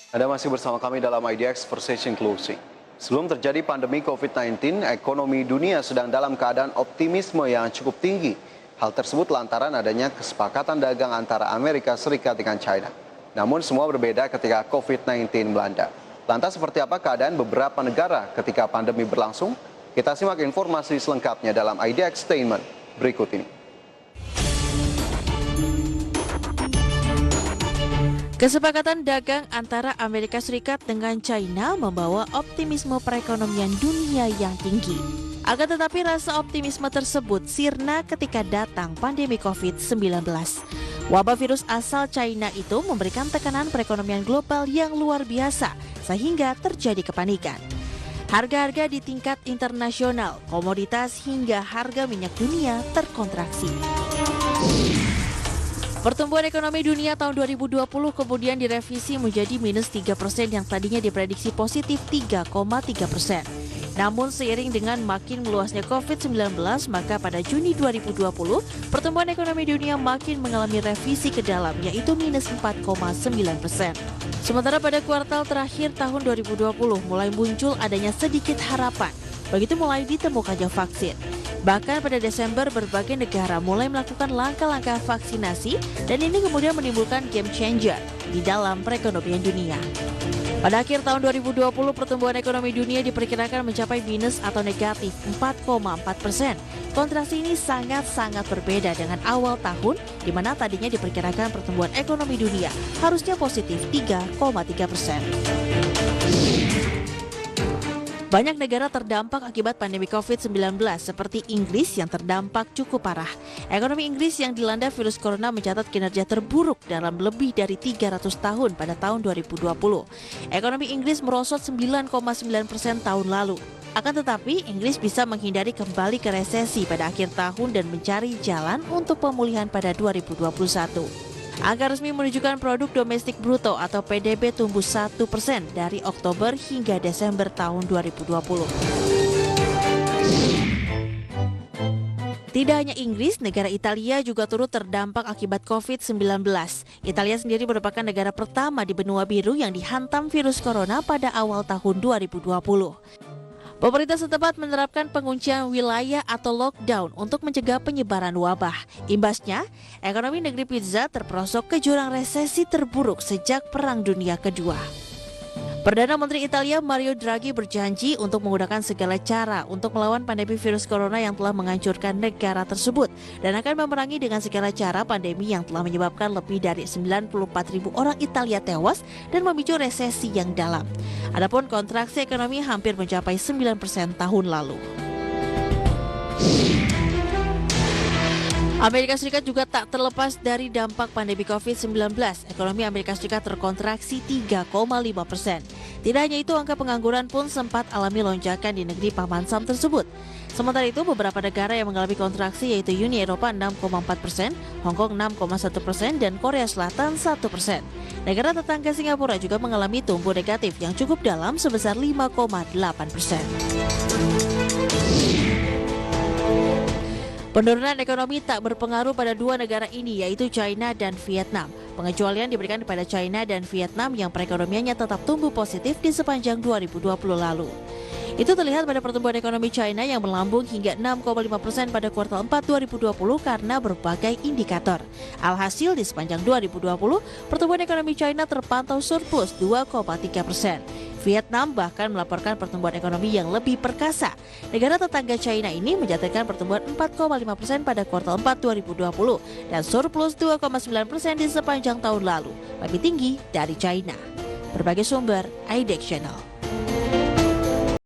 Anda masih bersama kami dalam IDX Precision Closing. Sebelum terjadi pandemi COVID-19, ekonomi dunia sedang dalam keadaan optimisme yang cukup tinggi. Hal tersebut lantaran adanya kesepakatan dagang antara Amerika Serikat dengan China. Namun semua berbeda ketika COVID-19 melanda. Lantas seperti apa keadaan beberapa negara ketika pandemi berlangsung? Kita simak informasi selengkapnya dalam IDX Statement berikut ini. Kesepakatan dagang antara Amerika Serikat dengan China membawa optimisme perekonomian dunia yang tinggi. Akan tetapi rasa optimisme tersebut sirna ketika datang pandemi COVID-19. Wabah virus asal China itu memberikan tekanan perekonomian global yang luar biasa sehingga terjadi kepanikan. Harga-harga di tingkat internasional, komoditas hingga harga minyak dunia terkontraksi. Pertumbuhan ekonomi dunia tahun 2020 kemudian direvisi menjadi minus 3% yang tadinya diprediksi positif 3,3%. Namun seiring dengan makin meluasnya COVID-19, maka pada Juni 2020, pertumbuhan ekonomi dunia makin mengalami revisi ke dalam, yaitu minus 4,9%. Sementara pada kuartal terakhir tahun 2020 mulai muncul adanya sedikit harapan, begitu mulai ditemukannya vaksin. Bahkan pada Desember berbagai negara mulai melakukan langkah-langkah vaksinasi dan ini kemudian menimbulkan game changer di dalam perekonomian dunia. Pada akhir tahun 2020, pertumbuhan ekonomi dunia diperkirakan mencapai minus atau negatif 4,4%. Kontraksi ini sangat-sangat berbeda dengan awal tahun, di mana tadinya diperkirakan pertumbuhan ekonomi dunia harusnya positif 3,3%. Banyak negara terdampak akibat pandemi COVID-19 seperti Inggris yang terdampak cukup parah. Ekonomi Inggris yang dilanda virus corona mencatat kinerja terburuk dalam lebih dari 300 tahun pada tahun 2020. Ekonomi Inggris merosot 9,9% tahun lalu. Akan tetapi, Inggris bisa menghindari kembali ke resesi pada akhir tahun dan mencari jalan untuk pemulihan pada 2021. Angka resmi menunjukkan produk domestik bruto atau PDB tumbuh 1% dari Oktober hingga Desember tahun 2020. Tidak hanya Inggris, negara Italia juga turut terdampak akibat COVID-19. Italia sendiri merupakan negara pertama di benua biru yang dihantam virus corona pada awal tahun 2020. Pemerintah setempat menerapkan penguncian wilayah atau lockdown untuk mencegah penyebaran wabah. Imbasnya, ekonomi negeri pizza terperosok ke jurang resesi terburuk sejak Perang Dunia Kedua. Perdana Menteri Italia Mario Draghi berjanji untuk menggunakan segala cara untuk melawan pandemi virus corona yang telah menghancurkan negara tersebut dan akan memerangi dengan segala cara pandemi yang telah menyebabkan lebih dari 94.000 orang Italia tewas dan memicu resesi yang dalam. Adapun kontraksi ekonomi hampir mencapai 9% tahun lalu. Amerika Serikat juga tak terlepas dari dampak pandemi COVID-19. Ekonomi Amerika Serikat terkontraksi 3,5%. Tidak hanya itu, angka pengangguran pun sempat alami lonjakan di negeri paman Sam tersebut. Sementara itu, beberapa negara yang mengalami kontraksi yaitu Uni Eropa 6,4%, Hong Kong 6,1%, dan Korea Selatan 1%. Negara tetangga Singapura juga mengalami tumbuh negatif yang cukup dalam sebesar 5,8%. Penurunan ekonomi tak berpengaruh pada dua negara ini yaitu China dan Vietnam. Pengecualian diberikan kepada China dan Vietnam yang perekonomiannya tetap tumbuh positif di sepanjang 2020 lalu. Itu terlihat pada pertumbuhan ekonomi China yang melambung hingga 6,5% pada kuartal 4 2020 karena berbagai indikator. Alhasil di sepanjang 2020, pertumbuhan ekonomi China terpantau surplus 2,3%. Vietnam bahkan melaporkan pertumbuhan ekonomi yang lebih perkasa. Negara tetangga China ini mencatatkan pertumbuhan 4,5% pada kuartal 4 2020 dan surplus 2,9% di sepanjang tahun lalu, lebih tinggi dari China. Berbagai sumber, IDX Channel.